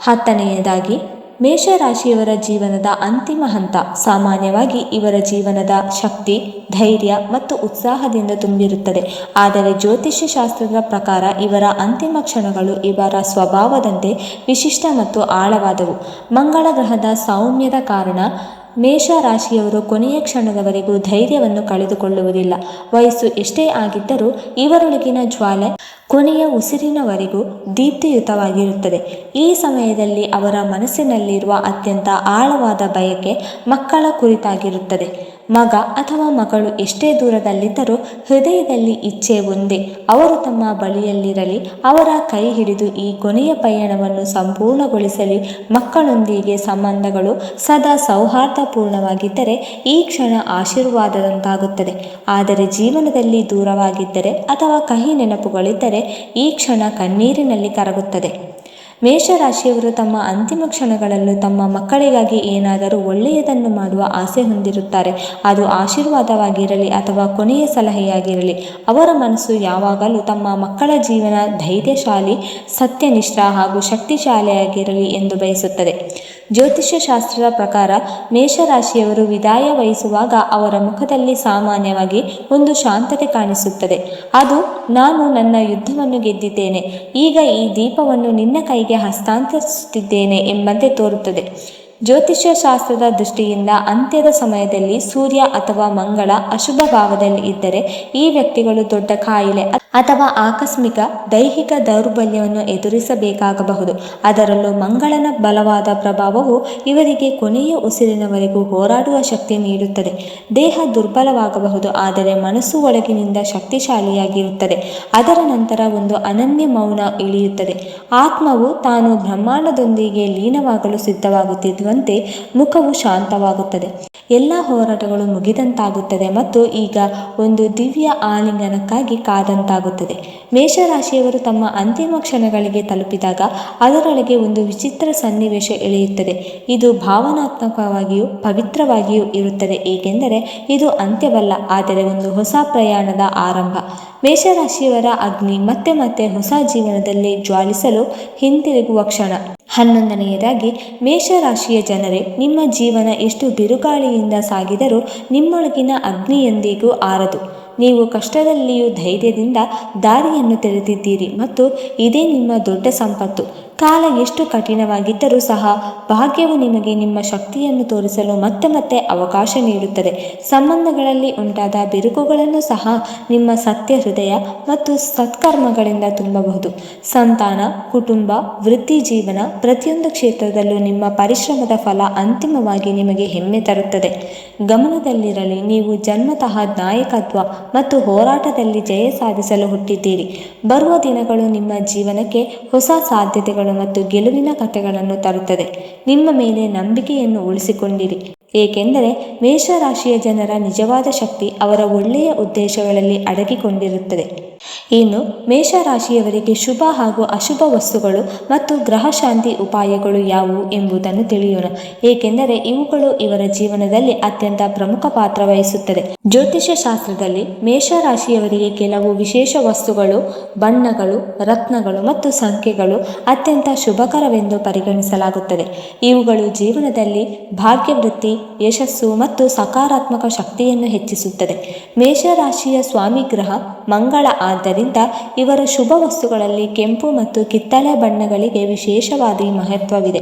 10ನೇದಾಗಿ, ಮೇಷರಾಶಿಯವರ ಜೀವನದ ಅಂತಿಮ ಹಂತ. ಸಾಮಾನ್ಯವಾಗಿ ಇವರ ಜೀವನದ ಶಕ್ತಿ, ಧೈರ್ಯ ಮತ್ತು ಉತ್ಸಾಹದಿಂದ ತುಂಬಿರುತ್ತದೆ. ಆದರೆ ಜ್ಯೋತಿಷ್ಯ ಶಾಸ್ತ್ರದ ಪ್ರಕಾರ ಇವರ ಅಂತಿಮ ಕ್ಷಣಗಳು ಇವರ ಸ್ವಭಾವದಂತೆ ವಿಶಿಷ್ಟ ಮತ್ತು ಆಳವಾದವು. ಮಂಗಳ ಗ್ರಹದ ಸೌಮ್ಯದ ಕಾರಣ ಮೇಷರಾಶಿಯವರು ಕೊನೆಯ ಕ್ಷಣದವರೆಗೂ ಧೈರ್ಯವನ್ನು ಕಳೆದುಕೊಳ್ಳುವುದಿಲ್ಲ. ವಯಸ್ಸು ಎಷ್ಟೇ ಆಗಿದ್ದರೂ ಇವರೊಳಗಿನ ಜ್ವಾಲೆ ಕೊನೆಯ ಉಸಿರಿನವರೆಗೂ ದೀಪ್ತಿಯುತವಾಗಿರುತ್ತದೆ. ಈ ಸಮಯದಲ್ಲಿ ಅವರ ಮನಸ್ಸಿನಲ್ಲಿರುವ ಅತ್ಯಂತ ಆಳವಾದ ಬಯಕೆ ಮಕ್ಕಳ ಕುರಿತಾಗಿರುತ್ತದೆ. ಮಗ ಅಥವಾ ಮಗಳು ಎಷ್ಟೇ ದೂರದಲ್ಲಿದ್ದರೂ ಹೃದಯದಲ್ಲಿ ಇಚ್ಛೆ ಒಂದೇ, ಅವರು ತಮ್ಮ ಬಳಿಯಲ್ಲಿರಲಿ, ಅವರ ಕೈ ಹಿಡಿದು ಈ ಕೊನೆಯ ಪಯಣವನ್ನು ಸಂಪೂರ್ಣಗೊಳಿಸಲಿ. ಮಕ್ಕಳೊಂದಿಗೆ ಸಂಬಂಧಗಳು ಸದಾ ಸೌಹಾರ್ದಪೂರ್ಣವಾಗಿದ್ದರೆ ಈ ಕ್ಷಣ ಆಶೀರ್ವಾದದಂತಾಗುತ್ತದೆ. ಆದರೆ ಜೀವನದಲ್ಲಿ ದೂರವಾಗಿದ್ದರೆ ಅಥವಾ ಕಹಿ ನೆನಪುಗಳಿದ್ದರೆ ಈ ಕ್ಷಣ ಕಣ್ಣೀರಿನಲ್ಲಿ ಕರಗುತ್ತದೆ. ಮೇಷರಾಶಿಯವರು ತಮ್ಮ ಅಂತಿಮ ಕ್ಷಣಗಳಲ್ಲೂ ತಮ್ಮ ಮಕ್ಕಳಿಗಾಗಿ ಏನಾದರೂ ಒಳ್ಳೆಯದನ್ನು ಮಾಡುವ ಆಸೆ ಹೊಂದಿರುತ್ತಾರೆ. ಅದು ಆಶೀರ್ವಾದವಾಗಿರಲಿ ಅಥವಾ ಕೊನೆಯ ಸಲಹೆಯಾಗಿರಲಿ. ಅವರ ಮನಸ್ಸು ಯಾವಾಗಲೂ ತಮ್ಮ ಮಕ್ಕಳ ಜೀವನ ಧೈರ್ಯಶಾಲಿ, ಸತ್ಯನಿಷ್ಠ ಹಾಗೂ ಶಕ್ತಿಶಾಲಿಯಾಗಿರಲಿ ಎಂದು ಬಯಸುತ್ತದೆ. ಜ್ಯೋತಿಷ್ಯ ಶಾಸ್ತ್ರದ ಪ್ರಕಾರ ಮೇಷರಾಶಿಯವರು ವಿದಾಯ ವಹಿಸುವಾಗ ಅವರ ಮುಖದಲ್ಲಿ ಸಾಮಾನ್ಯವಾಗಿ ಒಂದು ಶಾಂತತೆ ಕಾಣಿಸುತ್ತದೆ. ಅದು ನಾನು ನನ್ನ ಯುದ್ಧವನ್ನು ಗೆದ್ದಿದ್ದೇನೆ, ಈಗ ಈ ದೀಪವನ್ನು ನಿನ್ನ ಕೈಗೆ ಹಸ್ತಾಂತರಿಸುತ್ತಿದ್ದೇನೆ ಎಂಬಂತೆ ತೋರುತ್ತದೆ. ಜ್ಯೋತಿಷ್ಯ ಶಾಸ್ತ್ರದ ದೃಷ್ಟಿಯಿಂದ ಅಂತ್ಯದ ಸಮಯದಲ್ಲಿ ಸೂರ್ಯ ಅಥವಾ ಮಂಗಳ ಅಶುಭ ಭಾವದಲ್ಲಿ ಇದ್ದರೆ ಈ ವ್ಯಕ್ತಿಗಳು ದೊಡ್ಡ ಕಾಯಿಲೆ ಅಥವಾ ಆಕಸ್ಮಿಕ ದೈಹಿಕ ದೌರ್ಬಲ್ಯವನ್ನು ಎದುರಿಸಬೇಕಾಗಬಹುದು. ಅದರಲ್ಲೂ ಮಂಗಳನ ಬಲವಾದ ಪ್ರಭಾವವು ಇವರಿಗೆ ಕೊನೆಯ ಉಸಿರಿನವರೆಗೂ ಹೋರಾಡುವ ಶಕ್ತಿ ನೀಡುತ್ತದೆ. ದೇಹ ದುರ್ಬಲವಾಗಬಹುದು, ಆದರೆ ಮನಸ್ಸು ಒಳಗಿನಿಂದ ಶಕ್ತಿಶಾಲಿಯಾಗಿರುತ್ತದೆ. ಅದರ ನಂತರ ಒಂದು ಅನನ್ಯ ಮೌನ ಇಳಿಯುತ್ತದೆ. ಆತ್ಮವು ತಾನು ಬ್ರಹ್ಮಾಂಡದೊಂದಿಗೆ ಲೀನವಾಗಲು ಸಿದ್ಧವಾಗುತ್ತಿರುವಂತೆ ಮುಖವು ಶಾಂತವಾಗುತ್ತದೆ. ಎಲ್ಲ ಹೋರಾಟಗಳು ಮುಗಿದಂತಾಗುತ್ತದೆ ಮತ್ತು ಈಗ ಒಂದು ದಿವ್ಯ ಆಲಿಂಗನಕ್ಕಾಗಿ ಕಾದಂತಾಗುತ್ತದೆ. ಮೇಷರಾಶಿಯವರು ತಮ್ಮ ಅಂತಿಮ ಕ್ಷಣಗಳಿಗೆ ತಲುಪಿದಾಗ ಅದರೊಳಗೆ ಒಂದು ವಿಚಿತ್ರ ಸನ್ನಿವೇಶ ಎಳೆಯುತ್ತದೆ. ಇದು ಭಾವನಾತ್ಮಕವಾಗಿಯೂ ಪವಿತ್ರವಾಗಿಯೂ ಇರುತ್ತದೆ, ಏಕೆಂದರೆ ಇದು ಅಂತ್ಯವಲ್ಲ, ಆದರೆ ಒಂದು ಹೊಸ ಪ್ರಯಾಣದ ಆರಂಭ. ಮೇಷರಾಶಿಯವರ ಅಗ್ನಿ ಮತ್ತೆ ಮತ್ತೆ ಹೊಸ ಜೀವನದಲ್ಲಿ ಜ್ವಾಲಿಸಲು ಹಿಂತಿರುಗುವ ಕ್ಷಣ. 11ನೇದಾಗಿ, ಮೇಷರಾಶಿಯ ಜನರೇ, ನಿಮ್ಮ ಜೀವನ ಎಷ್ಟು ಬಿರುಗಾಳಿಯಿಂದ ಸಾಗಿದರೂ ನಿಮ್ಮೊಳಗಿನ ಅಗ್ನಿಯೊಂದಿಗೂ ಆರದು. ನೀವು ಕಷ್ಟದಲ್ಲಿಯೂ ಧೈರ್ಯದಿಂದ ದಾರಿಯನ್ನು ತೆರೆದಿದ್ದೀರಿ ಮತ್ತು ಇದೇ ನಿಮ್ಮ ದೊಡ್ಡ ಸಂಪತ್ತು. ಕಾಲ ಎಷ್ಟು ಕಠಿಣವಾಗಿದ್ದರೂ ಸಹ ಭಾಗ್ಯವು ನಿಮಗೆ ನಿಮ್ಮ ಶಕ್ತಿಯನ್ನು ತೋರಿಸಲು ಮತ್ತೆ ಮತ್ತೆ ಅವಕಾಶ ನೀಡುತ್ತದೆ. ಸಂಬಂಧಗಳಲ್ಲಿ ಉಂಟಾದ ಬಿರುಕುಗಳನ್ನು ಸಹ ನಿಮ್ಮ ಸತ್ಯ ಹೃದಯ ಮತ್ತು ಸತ್ಕರ್ಮಗಳಿಂದ ತುಂಬಬಹುದು. ಸಂತಾನ, ಕುಟುಂಬ, ವೃತ್ತಿ ಜೀವನ ಪ್ರತಿಯೊಂದು ಕ್ಷೇತ್ರದಲ್ಲೂ ನಿಮ್ಮ ಪರಿಶ್ರಮದ ಫಲ ಅಂತಿಮವಾಗಿ ನಿಮಗೆ ಹೆಮ್ಮೆ ತರುತ್ತದೆ. ಗಮನದಲ್ಲಿರಲಿ, ನೀವು ಜನ್ಮತಃ ನಾಯಕತ್ವ ಮತ್ತು ಹೋರಾಟದಲ್ಲಿ ಜಯ ಸಾಧಿಸಲು ಹುಟ್ಟಿದ್ದೀರಿ. ಬರುವ ದಿನಗಳು ನಿಮ್ಮ ಜೀವನಕ್ಕೆ ಹೊಸ ಸಾಧ್ಯತೆಗಳು ಮತ್ತು ಗೆಲುವಿನ ಕಥೆಗಳನ್ನು ತರುತ್ತದೆ. ನಿಮ್ಮ ಮೇಲೆ ನಂಬಿಕೆಯನ್ನು ಉಳಿಸಿಕೊಂಡಿರಿ, ಏಕೆಂದರೆ ಮೇಷರಾಶಿಯ ಜನರ ನಿಜವಾದ ಶಕ್ತಿ ಅವರ ಒಳ್ಳೆಯ ಉದ್ದೇಶಗಳಲ್ಲಿ ಅಡಗಿಕೊಂಡಿರುತ್ತದೆ. ಇನ್ನು ಮೇಷರಾಶಿಯವರಿಗೆ ಶುಭ ಹಾಗೂ ಅಶುಭ ವಸ್ತುಗಳು ಮತ್ತು ಗ್ರಹಶಾಂತಿ ಉಪಾಯಗಳು ಯಾವುವು ಎಂಬುದನ್ನು ತಿಳಿಯೋಣ, ಏಕೆಂದರೆ ಇವುಗಳು ಇವರ ಜೀವನದಲ್ಲಿ ಅತ್ಯಂತ ಪ್ರಮುಖ ಪಾತ್ರ ವಹಿಸುತ್ತದೆ. ಜ್ಯೋತಿಷ್ಯ ಶಾಸ್ತ್ರದಲ್ಲಿ ಮೇಷರಾಶಿಯವರಿಗೆ ಕೆಲವು ವಿಶೇಷ ವಸ್ತುಗಳು, ಬಣ್ಣಗಳು, ರತ್ನಗಳು ಮತ್ತು ಸಂಖ್ಯೆಗಳು ಅತ್ಯಂತ ಶುಭಕರವೆಂದು ಪರಿಗಣಿಸಲಾಗುತ್ತದೆ. ಇವುಗಳು ಜೀವನದಲ್ಲಿ ಭಾಗ್ಯವೃದ್ಧಿ, ಯಶಸ್ಸು ಮತ್ತು ಸಕಾರಾತ್ಮಕ ಶಕ್ತಿಯನ್ನು ಹೆಚ್ಚಿಸುತ್ತದೆ. ಮೇಷರಾಶಿಯ ಸ್ವಾಮಿ ಗ್ರಹ ಮಂಗಳ, ಆದ್ದರಿಂದ ಇವರ ಶುಭ ವಸ್ತುಗಳಲ್ಲಿ ಕೆಂಪು ಮತ್ತು ಕಿತ್ತಳೆ ಬಣ್ಣಗಳಿಗೆ ವಿಶೇಷವಾದ ಮಹತ್ವವಿದೆ.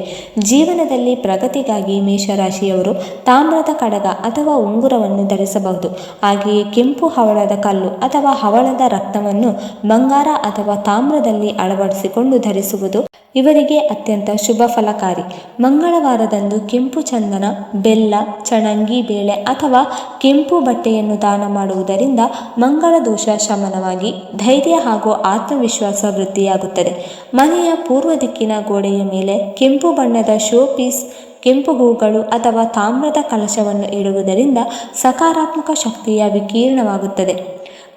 ಜೀವನದಲ್ಲಿ ಪ್ರಗತಿಗಾಗಿ ಮೇಷರಾಶಿಯವರು ತಾಮ್ರದ ಕಡಗ ಅಥವಾ ಉಂಗುರವನ್ನು ಧರಿಸಬಹುದು. ಹಾಗೆಯೇ ಕೆಂಪು ಹವಳದ ಕಲ್ಲು ಅಥವಾ ಹವಳದ ರತ್ನವನ್ನು ಬಂಗಾರ ಅಥವಾ ತಾಮ್ರದಲ್ಲಿ ಅಳವಡಿಸಿಕೊಂಡು ಧರಿಸುವುದು ಇವರಿಗೆ ಅತ್ಯಂತ ಶುಭ ಫಲಕಾರಿ. ಮಂಗಳವಾರದಂದು ಕೆಂಪು ಚಂದನ, ಬೆಲ್ಲ, ಚಣಂಗಿ ಬೇಳೆ ಅಥವಾ ಕೆಂಪು ಬಟ್ಟೆಯನ್ನು ದಾನ ಮಾಡುವುದರಿಂದ ಮಂಗಳ ದೋಷ ಶಮನವಾಗಿ ಧೈರ್ಯ ಹಾಗೂ ಆತ್ಮವಿಶ್ವಾಸ ವೃದ್ಧಿಯಾಗುತ್ತದೆ. ಮನೆಯ ಪೂರ್ವ ದಿಕ್ಕಿನ ಗೋಡೆಯ ಮೇಲೆ ಕೆಂಪು ಬಣ್ಣದ ಶೋ ಪೀಸ್, ಕೆಂಪು ಹೂಗಳು ಅಥವಾ ತಾಮ್ರದ ಕಲಶವನ್ನು ಇಡುವುದರಿಂದ ಸಕಾರಾತ್ಮಕ ಶಕ್ತಿಯ ವಿಕಿರಣವಾಗುತ್ತದೆ.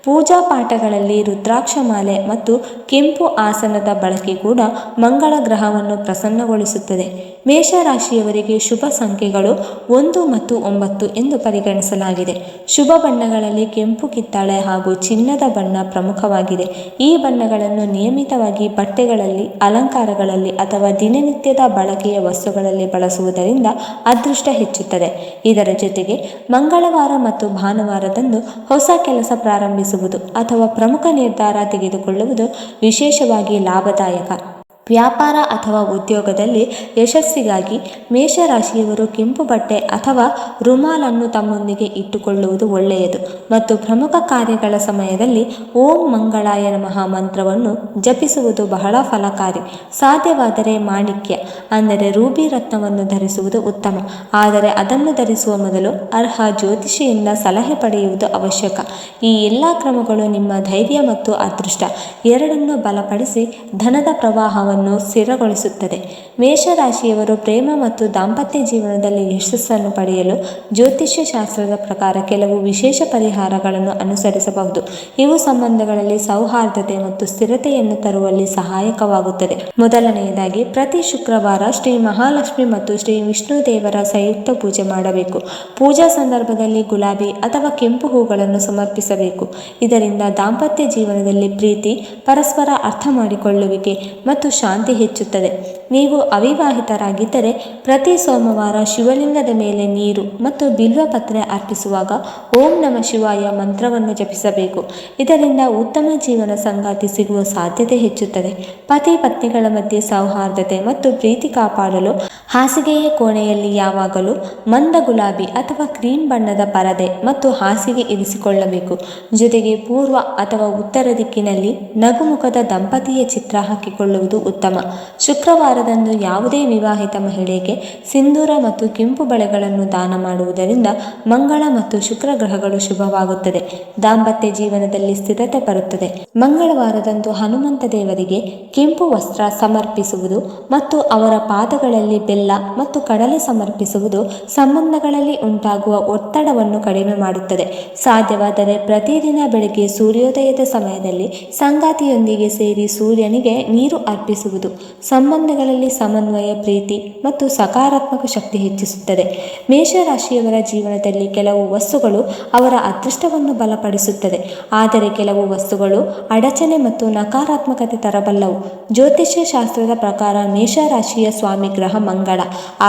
ಪೂಜಾ ಪಾಠಗಳಲ್ಲಿ ರುದ್ರಾಕ್ಷಮಾಲೆ ಮತ್ತು ಕೆಂಪು ಆಸನದ ಬಳಕೆ ಕೂಡ ಮಂಗಳ ಗ್ರಹವನ್ನು ಪ್ರಸನ್ನಗೊಳಿಸುತ್ತದೆ. ಮೇಷರಾಶಿಯವರಿಗೆ ಶುಭ ಸಂಖ್ಯೆಗಳು 1 ಮತ್ತು 9 ಎಂದು ಪರಿಗಣಿಸಲಾಗಿದೆ. ಶುಭ ಬಣ್ಣಗಳಲ್ಲಿ ಕೆಂಪು, ಕಿತ್ತಳೆ ಹಾಗೂ ಚಿನ್ನದ ಬಣ್ಣ ಪ್ರಮುಖವಾಗಿದೆ. ಈ ಬಣ್ಣಗಳನ್ನು ನಿಯಮಿತವಾಗಿ ಬಟ್ಟೆಗಳಲ್ಲಿ, ಅಲಂಕಾರಗಳಲ್ಲಿ ಅಥವಾ ದಿನನಿತ್ಯದ ಬಳಕೆಯ ವಸ್ತುಗಳಲ್ಲಿ ಬಳಸುವುದರಿಂದ ಅದೃಷ್ಟ ಹೆಚ್ಚುತ್ತದೆ. ಇದರ ಜೊತೆಗೆ ಮಂಗಳವಾರ ಮತ್ತು ಭಾನುವಾರದಂದು ಹೊಸ ಕೆಲಸ ಪ್ರಾರಂಭಿಸುವುದು ಅಥವಾ ಪ್ರಮುಖ ನಿರ್ಧಾರ ತೆಗೆದುಕೊಳ್ಳುವುದು ವಿಶೇಷವಾಗಿ ಲಾಭದಾಯಕ. ವ್ಯಾಪಾರ ಅಥವಾ ಉದ್ಯೋಗದಲ್ಲಿ ಯಶಸ್ಸಿಗಾಗಿ ಮೇಷರಾಶಿಯವರು ಕೆಂಪು ಬಟ್ಟೆ ಅಥವಾ ರುಮಾಲನ್ನು ತಮ್ಮೊಂದಿಗೆ ಇಟ್ಟುಕೊಳ್ಳುವುದು ಒಳ್ಳೆಯದು ಮತ್ತು ಪ್ರಮುಖ ಕಾರ್ಯಗಳ ಸಮಯದಲ್ಲಿ ಓಂ ಮಂಗಳಾಯ ನಮಃ ಮಂತ್ರವನ್ನು ಜಪಿಸುವುದು ಬಹಳ ಫಲಕಾರಿ. ಸಾಧ್ಯವಾದರೆ ಮಾಣಿಕ್ಯ ಅಂದರೆ ರೂಬಿ ರತ್ನವನ್ನು ಧರಿಸುವುದು ಉತ್ತಮ, ಆದರೆ ಅದನ್ನು ಧರಿಸುವ ಮೊದಲು ಅರ್ಹ ಜ್ಯೋತಿಷಿಯಿಂದ ಸಲಹೆ ಪಡೆಯುವುದು ಅವಶ್ಯಕ. ಈ ಎಲ್ಲ ಕ್ರಮಗಳು ನಿಮ್ಮ ಧೈರ್ಯ ಮತ್ತು ಅದೃಷ್ಟ ಎರಡನ್ನೂ ಬಲಪಡಿಸಿ ಧನದ ಪ್ರವಾಹವನ್ನು ಸ್ಥಿರಗೊಳಿಸುತ್ತದೆ. ಮೇಷರಾಶಿಯವರು ಪ್ರೇಮ ಮತ್ತು ದಾಂಪತ್ಯ ಜೀವನದಲ್ಲಿ ಯಶಸ್ಸನ್ನು ಪಡೆಯಲು ಜ್ಯೋತಿಷ್ಯ ಶಾಸ್ತ್ರದ ಪ್ರಕಾರ ಕೆಲವು ವಿಶೇಷ ಪರಿಹಾರಗಳನ್ನು ಅನುಸರಿಸಬಹುದು. ಇವು ಸಂಬಂಧಗಳಲ್ಲಿ ಸೌಹಾರ್ದತೆ ಮತ್ತು ಸ್ಥಿರತೆಯನ್ನು ತರುವಲ್ಲಿ ಸಹಾಯಕವಾಗುತ್ತದೆ. ಮೊದಲನೆಯದಾಗಿ, ಪ್ರತಿ ಶುಕ್ರವಾರ ಶ್ರೀ ಮಹಾಲಕ್ಷ್ಮಿ ಮತ್ತು ಶ್ರೀ ವಿಷ್ಣು ದೇವರ ಸಂಯುಕ್ತ ಪೂಜೆ ಮಾಡಬೇಕು. ಪೂಜಾ ಸಂದರ್ಭದಲ್ಲಿ ಗುಲಾಬಿ ಅಥವಾ ಕೆಂಪು ಹೂಗಳನ್ನು ಸಮರ್ಪಿಸಬೇಕು. ಇದರಿಂದ ದಾಂಪತ್ಯ ಜೀವನದಲ್ಲಿ ಪ್ರೀತಿ, ಪರಸ್ಪರ ಅರ್ಥ ಮಾಡಿಕೊಳ್ಳುವಿಕೆ ಮತ್ತು ಶಾಂತಿ ಹೆಚ್ಚುತ್ತದೆ. ನೀವು ಅವಿವಾಹಿತರಾಗಿದ್ದರೆ ಪ್ರತಿ ಸೋಮವಾರ ಶಿವಲಿಂಗದ ಮೇಲೆ ನೀರು ಮತ್ತು ಬಿಲ್ವಪತ್ರೆ ಅರ್ಪಿಸುವಾಗ ಓಂ ನಮಃ ಶಿವಾಯ ಮಂತ್ರವನ್ನು ಜಪಿಸಬೇಕು. ಇದರಿಂದ ಉತ್ತಮ ಜೀವನ ಸಂಗಾತಿ ಸಿಗುವ ಸಾಧ್ಯತೆ ಹೆಚ್ಚುತ್ತದೆ. ಪತಿ ಪತ್ನಿಗಳ ಮಧ್ಯೆ ಸೌಹಾರ್ದತೆ ಮತ್ತು ಪ್ರೀತಿ ಕಾಪಾಡಲು ಹಾಸಿಗೆಯ ಕೋಣೆಯಲ್ಲಿ ಯಾವಾಗಲೂ ಮಂದ ಗುಲಾಬಿ ಅಥವಾ ಕ್ರೀಮ್ ಬಣ್ಣದ ಪರದೆ ಮತ್ತು ಹಾಸಿಗೆ ಇರಿಸಿಕೊಳ್ಳಬೇಕು. ಜೊತೆಗೆ ಪೂರ್ವ ಅಥವಾ ಉತ್ತರ ದಿಕ್ಕಿನಲ್ಲಿ ನಗುಮುಖದ ದಂಪತಿಯ ಚಿತ್ರ ಹಾಕಿಕೊಳ್ಳುವುದು ಉತ್ತಮ. ಶುಕ್ರವಾರದಂದು ಯಾವುದೇ ವಿವಾಹಿತ ಮಹಿಳೆಗೆ ಸಿಂಧೂರ ಮತ್ತು ಕೆಂಪು ಬಳೆಗಳನ್ನು ದಾನ ಮಾಡುವುದರಿಂದ ಮಂಗಳ ಮತ್ತು ಶುಕ್ರ ಗ್ರಹಗಳು ಶುಭವಾಗುತ್ತದೆ. ದಾಂಪತ್ಯ ಜೀವನದಲ್ಲಿ ಸ್ಥಿರತೆ ಬರುತ್ತದೆ. ಮಂಗಳವಾರದಂದು ಹನುಮಂತ ದೇವರಿಗೆ ಕೆಂಪು ವಸ್ತ್ರ ಸಮರ್ಪಿಸುವುದು ಮತ್ತು ಅವರ ಪಾದಗಳಲ್ಲಿ ಬೆಲ್ಲ ಮತ್ತು ಕಡಲೆ ಸಮರ್ಪಿಸುವುದು ಸಂಬಂಧಗಳಲ್ಲಿ ಉಂಟಾಗುವ ಒತ್ತಡವನ್ನು ಕಡಿಮೆ ಮಾಡುತ್ತದೆ. ಸಾಧ್ಯವಾದರೆ ಪ್ರತಿದಿನ ಬೆಳಗ್ಗೆ ಸೂರ್ಯೋದಯದ ಸಮಯದಲ್ಲಿ ಸಂಗಾತಿಯೊಂದಿಗೆ ಸೇರಿ ಸೂರ್ಯನಿಗೆ ನೀರು ಅರ್ಪಿಸುವುದು ಸಂಬಂಧಗಳಲ್ಲಿ ಸಮನ್ವಯ, ಪ್ರೀತಿ ಮತ್ತು ಸಕಾರಾತ್ಮಕ ಶಕ್ತಿ ಹೆಚ್ಚಿಸುತ್ತದೆ. ಮೇಷರಾಶಿಯವರ ಜೀವನದಲ್ಲಿ ಕೆಲವು ವಸ್ತುಗಳು ಅವರ ಅದೃಷ್ಟವನ್ನು ಬಲಪಡಿಸುತ್ತದೆ, ಆದರೆ ಕೆಲವು ವಸ್ತುಗಳು ಅಡಚಣೆ ಮತ್ತು ನಕಾರಾತ್ಮಕತೆ ತರಬಲ್ಲವು. ಜ್ಯೋತಿಷ್ಯ ಶಾಸ್ತ್ರದ ಪ್ರಕಾರ ಮೇಷರಾಶಿಯ ಸ್ವಾಮಿ ಗ್ರಹ ಮಂಗಳ.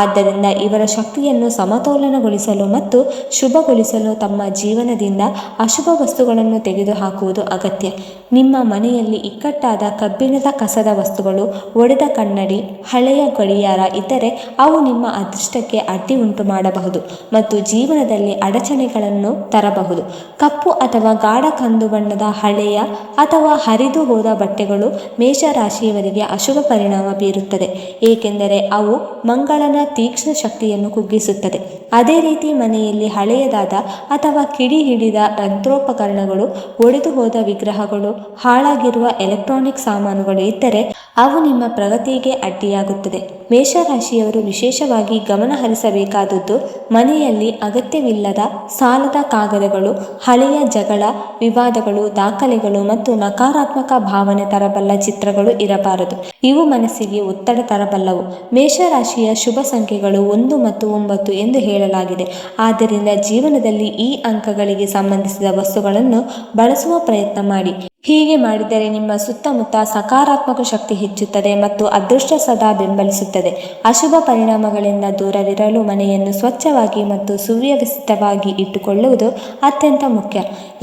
ಆದ್ದರಿಂದ ಇವರ ಶಕ್ತಿಯನ್ನು ಸಮತೋಲನಗೊಳಿಸಲು ಮತ್ತು ಶುಭಗೊಳಿಸಲು ತಮ್ಮ ಜೀವನದಿಂದ ಅಶುಭ ವಸ್ತುಗಳನ್ನು ತೆಗೆದುಹಾಕುವುದು ಅಗತ್ಯ. ನಿಮ್ಮ ಮನೆಯಲ್ಲಿ ಇಕ್ಕಟ್ಟಾದ ಕಬ್ಬಿಣದ ಕಸದ ವಸ್ತುಗಳು, ಒಡೆದ ಕನ್ನಡಿ, ಹಳೆಯ ಗಡಿಯಾರ ಇದ್ದರೆ ಅವು ನಿಮ್ಮ ಅದೃಷ್ಟಕ್ಕೆ ಅಡ್ಡಿ ಉಂಟು ಮಾಡಬಹುದು ಮತ್ತು ಜೀವನದಲ್ಲಿ ಅಡಚಣೆಗಳನ್ನು ತರಬಹುದು. ಕಪ್ಪು ಅಥವಾ ಗಾಢ ಕಂದು ಬಣ್ಣದ ಹಳೆಯ ಅಥವಾ ಹರಿದು ಹೋದ ಬಟ್ಟೆಗಳು ಮೇಷರಾಶಿಯವರಿಗೆ ಅಶುಭ ಪರಿಣಾಮ ಬೀರುತ್ತದೆ, ಏಕೆಂದರೆ ಅವು ಮಂಗಳನ ತೀಕ್ಷ್ಣ ಶಕ್ತಿಯನ್ನು ಕುಗ್ಗಿಸುತ್ತದೆ. ಅದೇ ರೀತಿ ಮನೆಯಲ್ಲಿ ಹಳೆಯದಾದ ಅಥವಾ ಕಿಡಿ ಹಿಡಿದ ಯಂತ್ರೋಪಕರಣಗಳು, ಒಡೆದು ಹೋದ ವಿಗ್ರಹಗಳು, ಹಾಳಾಗಿರುವ ಎಲೆಕ್ಟ್ರಾನಿಕ್ ಸಾಮಾನುಗಳು ಇದ್ದರೆ ಅವು ನಿಮ್ಮ ಪ್ರಗತಿಗೆ ಅಡ್ಡಿಯಾಗುತ್ತದೆ. ಮೇಷರಾಶಿಯವರು ವಿಶೇಷವಾಗಿ ಗಮನ ಹರಿಸಬೇಕಾದದ್ದು ಮನೆಯಲ್ಲಿ ಅಗತ್ಯವಿಲ್ಲದ ಸಾಲದ ಕಾಗದಗಳು, ಹಳೆಯ ಜಗಳ, ವಿವಾದಗಳು, ದಾಖಲೆಗಳು ಮತ್ತು ನಕಾರಾತ್ಮಕ ಭಾವನೆ ತರಬಲ್ಲ ಚಿತ್ರಗಳು ಇರಬಾರದು. ಇವು ಮನಸ್ಸಿಗೆ ಒತ್ತಡ ತರಬಲ್ಲವು. ಮೇಷರಾಶಿಯ ಶುಭ ಸಂಖ್ಯೆಗಳು 1 ಮತ್ತು 9 ಎಂದು ಹೇಳಲಾಗಿದೆ. ಆದ್ದರಿಂದ ಜೀವನದಲ್ಲಿ ಈ ಅಂಕಗಳಿಗೆ ಸಂಬಂಧಿಸಿದ ವಸ್ತುಗಳನ್ನು ಬಳಸುವ ಪ್ರಯತ್ನ ಮಾಡಿ. ಹೀಗೆ ಮಾಡಿದರೆ ನಿಮ್ಮ ಸುತ್ತಮುತ್ತ ಸಕಾರಾತ್ಮಕ ಶಕ್ತಿ ಹೆಚ್ಚುತ್ತದೆ ಮತ್ತು ಅದೃಷ್ಟ ಸದಾ ಬೆಂಬಲಿಸುತ್ತದೆ. ಅಶುಭ ಪರಿಣಾಮಗಳಿಂದ ದೂರವಿರಲು ಮನೆಯನ್ನು ಸ್ವಚ್ಛವಾಗಿ ಮತ್ತು ಸುವ್ಯವಸ್ಥಿತವಾಗಿ ಇಟ್ಟುಕೊಳ್ಳುವುದು ಅತ್ಯಂತ ಮುಖ್ಯ,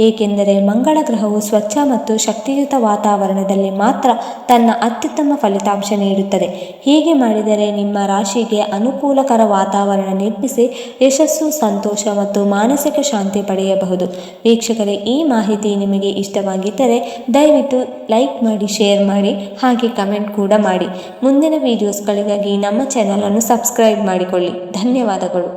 ಏಕೆಂದರೆ ಮಂಗಳ ಗ್ರಹವು ಸ್ವಚ್ಛ ಮತ್ತು ಶಕ್ತಿಯುತ ವಾತಾವರಣದಲ್ಲಿ ಮಾತ್ರ ತನ್ನ ಅತ್ಯುತ್ತಮ ಫಲಿತಾಂಶ ನೀಡುತ್ತದೆ. ಹೀಗೆ ಮಾಡಿದರೆ ನಿಮ್ಮ ರಾಶಿಗೆ ಅನುಕೂಲಕರ ವಾತಾವರಣ ನಿರ್ಮಿಸಿ ಯಶಸ್ಸು, ಸಂತೋಷ ಮತ್ತು ಮಾನಸಿಕ ಶಾಂತಿ ಪಡೆಯಬಹುದು. ವೀಕ್ಷಕರೇ, ಈ ಮಾಹಿತಿ ನಿಮಗೆ ಇಷ್ಟವಾಗಿದ್ದರೆ ದಯವಿಟ್ಟು ಲೈಕ್ ಮಾಡಿ, ಶೇರ್ ಮಾಡಿ, ಹಾಗೆ ಕಮೆಂಟ್ ಕೂಡ ಮಾಡಿ. ಮುಂದಿನ ವಿಡಿಯೋಸ್ಗಳಿಗಾಗಿ ನಮ್ಮ ಚಾನಲನ್ನು ಸಬ್ಸ್ಕ್ರೈಬ್ ಮಾಡಿಕೊಳ್ಳಿ. ಧನ್ಯವಾದಗಳು.